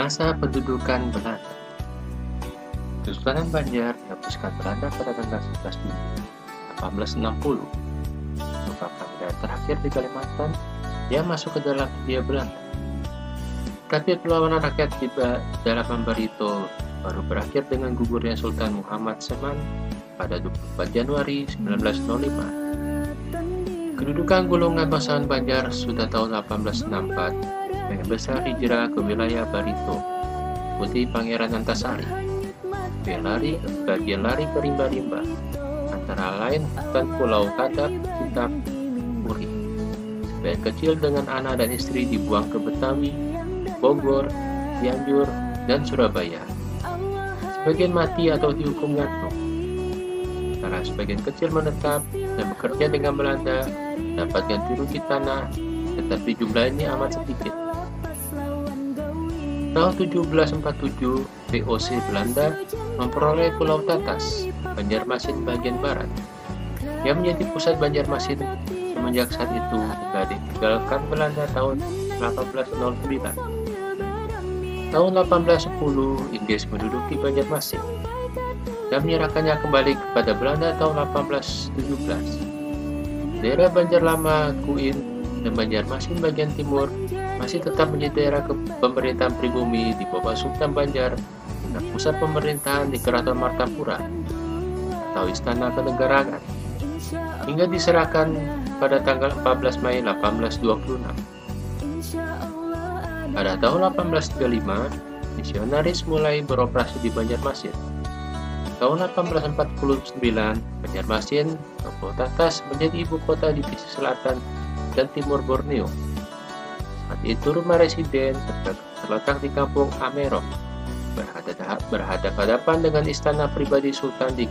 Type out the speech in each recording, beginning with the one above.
Masa pendudukan Belanda. Kesultanan Banjar dihapuskan Belanda pada tanggal 11 Juni 1860, merupakan wilayah terakhir di Kalimantan yang masuk ke dalam Hindia Belanda. Tapi perlawanan rakyat di dalaman Barito baru berakhir dengan gugurnya Sultan Muhammad Seman pada 24 Januari 1905. Kedudukan golongan bangsawan Banjar sudah tahun 1864 dengan besar hijrah ke wilayah Barito, putih Pangeran Antasari, bagian lari ke rimba-rimba, antara lain hutan Pulau Kadap, Cintap, Puri. Sebagian kecil dengan anak dan istri dibuang ke Betawi, Bogor, Cianjur, dan Surabaya. Sebagian mati atau dihukum gantung. Karena sebagian kecil menetap dan bekerja dengan Belanda, dapat ganti rugi tanah, tetapi jumlahnya amat sedikit. Tahun 1747, VOC Belanda memperoleh Pulau Tatas, Banjarmasin bagian barat, yang menjadi pusat Banjarmasin semenjak saat itu hingga ditinggalkan Belanda tahun 1809. Tahun 1810, Inggris menduduki Banjarmasin dan menyerahkannya kembali kepada Belanda tahun 1817. Daerah Banjar Lama, Kuin, dan Banjarmasin bagian timur masih tetap menjadi daerah pemerintahan pribumi di bawah Sultan Banjar dan pusat pemerintahan di Keraton Martapura atau Istana Kenegaraan hingga diserahkan pada tanggal 14 Mei 1826. Pada tahun 1835, misionaris mulai beroperasi di Banjarmasin. Tahun 1849, Banjarmasin atau Tatas menjadi ibu kota divisi selatan dan timur Borneo. Saat itu rumah residen terletak di kampung Amerong, berhadapan-hadapan dengan istana pribadi Sultan di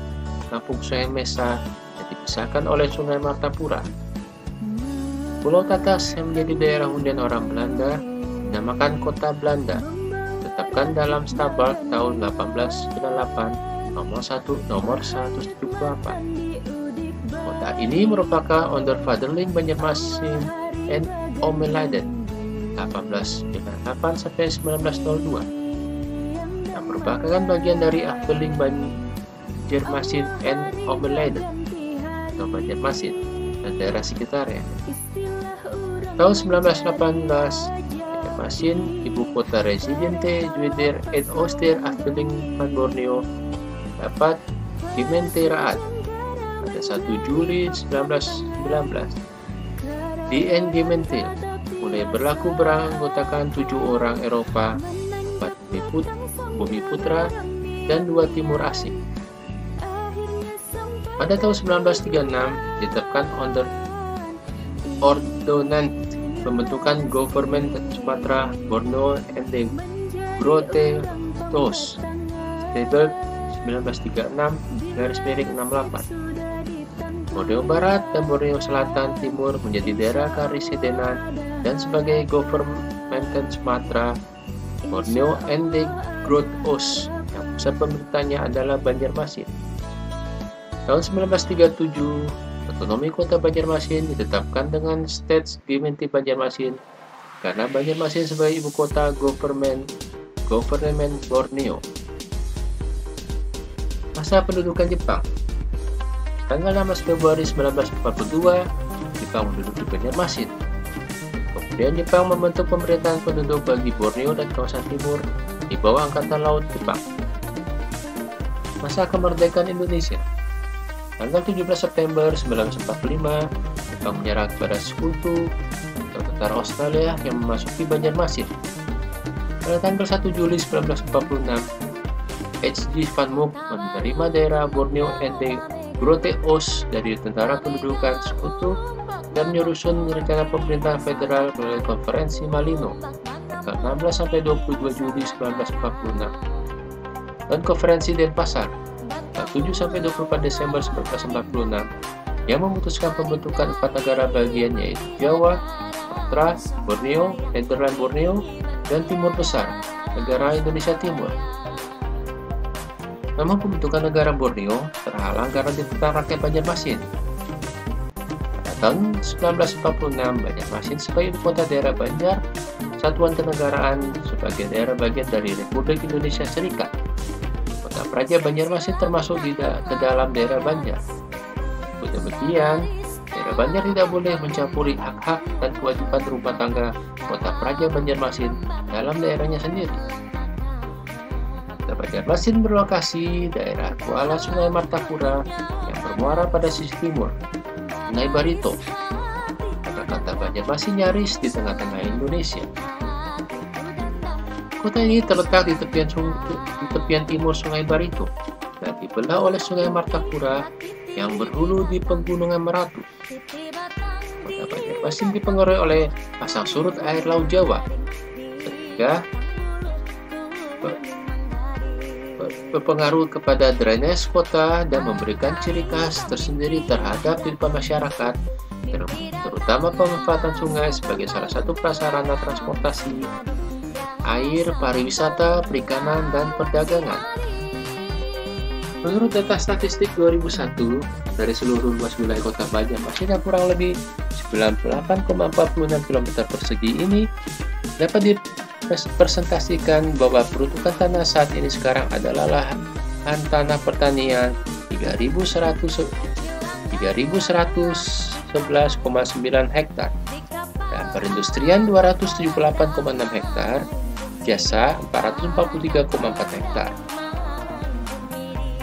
kampung Sungai Mesa yang dipisahkan oleh Sungai Martapura. Pulau Tatas yang menjadi daerah hunian orang Belanda dinamakan Kota Belanda, ditetapkan dalam Stabalt tahun 1898 nomor 178. Kota ini merupakan Ondervaderling Banjarmasin en Omeliden 1898 sampai 1902 yang merupakan bagian dari Afdeling Banjarmasin en Omeliden atau Banjarmasin dan daerah sekitarnya. Tahun 1918, Banjarmasin, ibu kota Residente Juider en Ooster Afdeling van Borneo, dapat dimenteraat pada 1 Juli 1919. Di Engementil mulai berlaku beranggotakan 7 orang Eropa, 4 bumi putra, dan 2 timur asing. Pada tahun 1936 ditetapkan ordonans pembentukan Government Sumatera, Borneo, and the Grote Tos, Stable 1936-68. Borneo Barat dan Borneo Selatan Timur menjadi daerah karesidenan dan sebagai Government Sumatera, Borneo and the Grote Os yang pusat pemerintahnya adalah Banjarmasin. Tahun 1937, otonomi kota Banjarmasin ditetapkan dengan States Gemeente Banjarmasin karena Banjarmasin sebagai ibu kota Government Borneo. Masa pendudukan Jepang. Tanggal 16 Februari 1942, Jepang menduduki Banjarmasin. Kemudian Jepang membentuk pemerintahan penduduk bagi Borneo dan kawasan timur di bawah Angkatan Laut Jepang. Masa kemerdekaan Indonesia. Tanggal 17 September 1945, Jepang menyerah kepada Sekutu atau tentara Australia yang memasuki Banjarmasin. Pada tanggal 1 Juli 1946, H.G. Van Mook menerima daerah Borneo and the Grote Os dari tentara pendudukan Sekutu dan menyusun rencana pemerintahan federal melalui konferensi Malino tanggal 16 sampai 22 Juli 1946 dan konferensi Denpasar 7 sampai 24 Desember 1946 yang memutuskan pembentukan 4 negara bagian yaitu Jawa, Sumatera, Borneo, Nederland Borneo, dan Timur Besar, negara Indonesia Timur. Nama pembentukan negara Borneo terhalang karena ditentang rakyat Banjarmasin. Pada tahun 1946, Banjarmasin sebagai ibu kota daerah Banjar, Satuan Kenegaraan sebagai daerah bagian dari Republik Indonesia Serikat. Kota Praja Banjarmasin termasuk ke dalam daerah Banjar. Demikian, daerah Banjar tidak boleh mencampuri hak-hak dan kewajiban rumah tangga Kota Praja Banjarmasin dalam daerahnya sendiri. Kota Banjarmasin berlokasi daerah Kuala Sungai Martapura yang bermuara pada sisi timur, Sungai Barito. Kota Banjarmasin nyaris di tengah-tengah Indonesia. Kota ini terletak di tepian timur Sungai Barito dan dibelah oleh Sungai Martapura yang berhulu di Pegunungan Meratu. Kota Banjarmasin dipengaruhi oleh pasang surut air Laut Jawa sehingga berpengaruh kepada drainase kota dan memberikan ciri khas tersendiri terhadap kehidupan masyarakat, terutama pemanfaatan sungai sebagai salah satu prasarana transportasi, air, pariwisata, perikanan, dan perdagangan. Menurut data statistik 2001, dari seluruh luas wilayah Kota Banjarmasin yang kurang lebih 98,46 km persegi ini dapat dipresentasikan bahwa peruntukan tanah saat ini sekarang adalah lahan tanah pertanian 3.111,9 hektar dan perindustrian 278,6 hektar, jasa 443,4 hektar.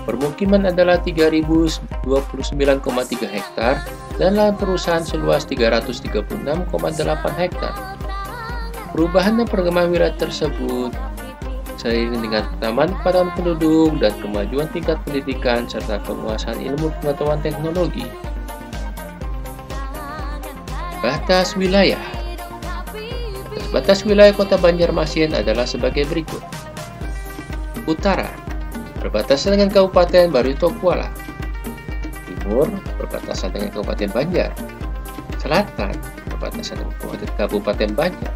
Permukiman adalah 3.029,3 hektar dan lahan perusahaan seluas 336,8 hektar. Perubahan dan perkembangan wilayah tersebut seiring dengan pertambahan kepadatan penduduk dan kemajuan tingkat pendidikan serta penguasaan ilmu pengetahuan teknologi. Batas wilayah. Batas wilayah Kota Banjarmasin adalah sebagai berikut. Utara, berbatasan dengan Kabupaten Barito Kuala. Timur, berbatasan dengan Kabupaten Banjar. Selatan, berbatasan dengan Kabupaten Banjar.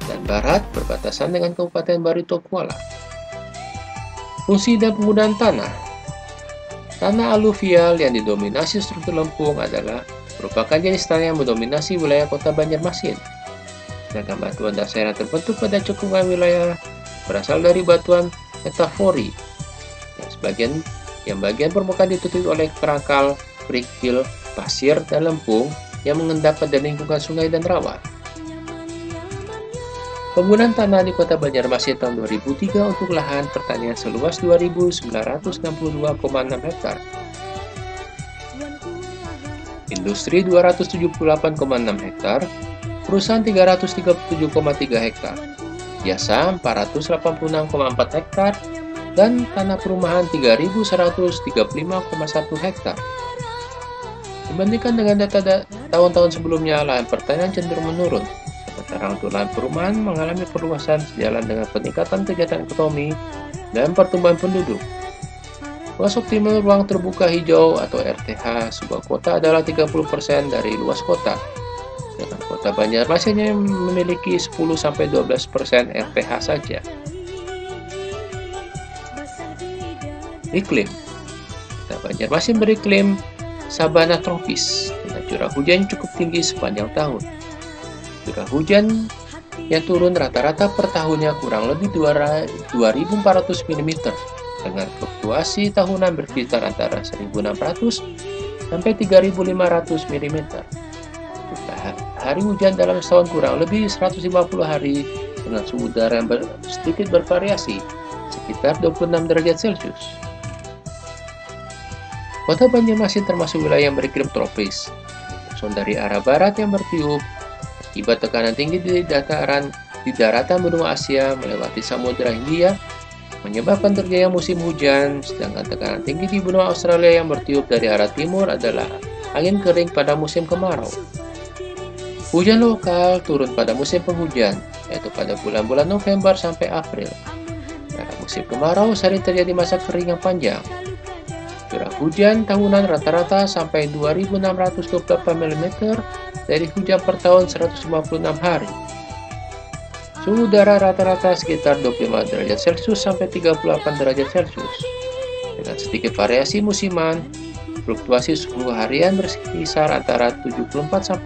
Dan Barat, berbatasan dengan Kabupaten Barito Kuala. Fungsi dan penggunaan tanah. Tanah aluvial yang didominasi struktur lempung adalah merupakan jenis tanah yang mendominasi wilayah Kota Banjarmasin. Sedangkan batuan dasar yang terbentuk pada cekungan wilayah berasal dari batuan metafori yang bagian permukaan ditutupi oleh kerangkal, kerikil, pasir, dan lempung yang mengendap pada lingkungan sungai dan rawa. Penggunaan tanah di Kota Banjarmasin tahun 2003 untuk lahan pertanian seluas 2.962,6 hektar, industri 278,6 hektar, perusahaan 337,3 hektar, jasa 486,4 hektar, dan tanah perumahan 3.135,1 hektar. Dibandingkan dengan data tahun-tahun sebelumnya, lahan pertanian cenderung menurun, sementara untuk lahan perumahan mengalami perluasan sejalan dengan peningkatan kegiatan ekonomi dan pertumbuhan penduduk. Luas optimal ruang terbuka hijau atau RTH sebuah kota adalah 30% dari luas kota. Dengan Kota Banjarmasin yang memiliki 10-12% RTH saja. Iklim. Kota Banjarmasin beriklim sabana tropis dengan curah hujan cukup tinggi sepanjang tahun. Curah hujan yang turun rata-rata per tahunnya kurang lebih 2.400 mm dengan fluktuasi tahunan berkisar antara 1.600 sampai 3.500 mm. Hari hujan dalam setahun kurang lebih 150 hari dengan suhu udara yang sedikit bervariasi sekitar 26 derajat Celcius. Kota Banjarmasin termasuk wilayah yang beriklim tropis, muson dari arah barat yang bertiup akibat tekanan tinggi di daratan benua Asia melewati Samudra Hindia, menyebabkan terjadinya musim hujan, sedangkan tekanan tinggi di benua Australia yang bertiup dari arah timur adalah angin kering pada musim kemarau. Hujan lokal turun pada musim penghujan, yaitu pada bulan-bulan November sampai April. Pada musim kemarau sering terjadi masa kering yang panjang. Curah hujan tahunan rata-rata sampai 2.628 mm dari hujan per tahun 156 hari. Suhu udara rata-rata sekitar 25 derajat Celcius sampai 38 derajat Celcius. Dengan sedikit variasi musiman, Fluktuasi suhu harian berkisar antara 74-91%.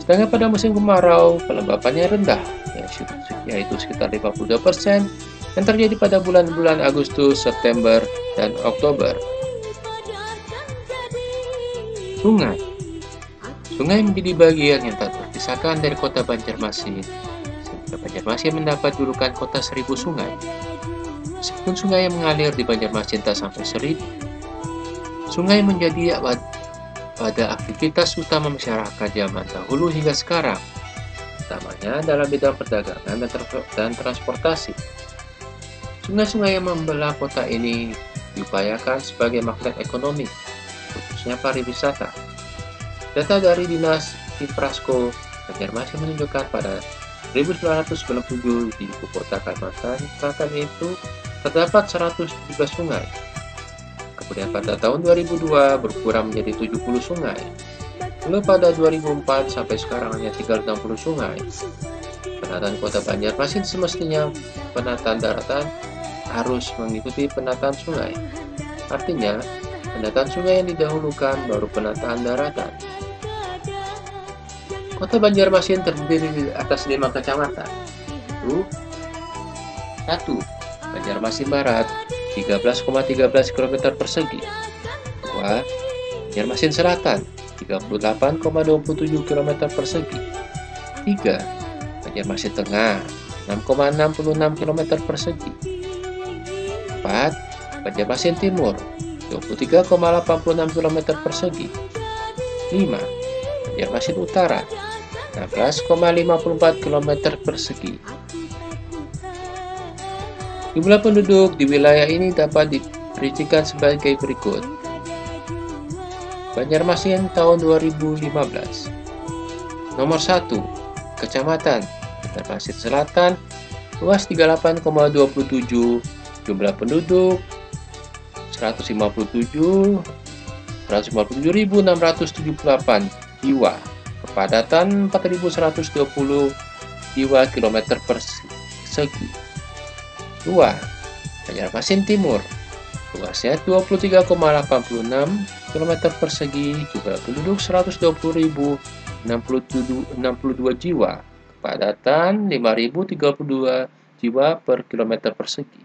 Sedangkan pada musim kemarau, kelembapannya rendah, yaitu sekitar 52%, yang terjadi pada bulan-bulan Agustus, September, dan Oktober. Sungai. Sungai menjadi bagian yang tak terpisahkan dari kota Banjarmasin, sehingga Banjarmasin mendapat julukan kota 1000 sungai. Meskipun sungai yang mengalir di Banjarmasin tak sampai 1000, sungai menjadi pada aktivitas utama masyarakat zaman dahulu hingga sekarang, utamanya dalam bidang perdagangan dan transportasi. Sungai-sungai yang membelah kota ini diupayakan sebagai magnet ekonomi, khususnya pariwisata. Data dari Dinas Infrasko Banjarmasin menunjukkan pada 1997 di ibu kota Kalimantan Selatan itu terdapat 117 sungai. Kemudian pada tahun 2002 berkurang menjadi 70 sungai. Lalu pada 2004 sampai sekarang hanya tinggal 60 sungai. Penataan kota Banjarmasin semestinya penataan daratan harus mengikuti penataan sungai. Artinya, penataan sungai yang didahulukan baru penataan daratan. Kota Banjarmasin terdiri atas 5 kecamatan, yaitu 1. Banjarmasin Barat 13,13 km persegi. 2. Banjarmasin Selatan 38,27 km persegi. 3. Banjarmasin Tengah 6,66 km persegi. 4. Banjarmasin Timur 23,86 km persegi. 5. Banjarmasin Utara 16,54 km persegi. Jumlah penduduk di wilayah ini dapat diperincikan sebagai berikut. Banjarmasin tahun 2015. Nomor 1, Kecamatan Banjarmasin Selatan, luas 38,27, jumlah penduduk 157.678 jiwa, kepadatan 4.120 jiwa kilometer persegi. 2. Banjarmasin Timur, luasnya 23,86 km persegi, jumlah penduduk 120.062 jiwa, kepadatan 5.032 jiwa per kilometer persegi.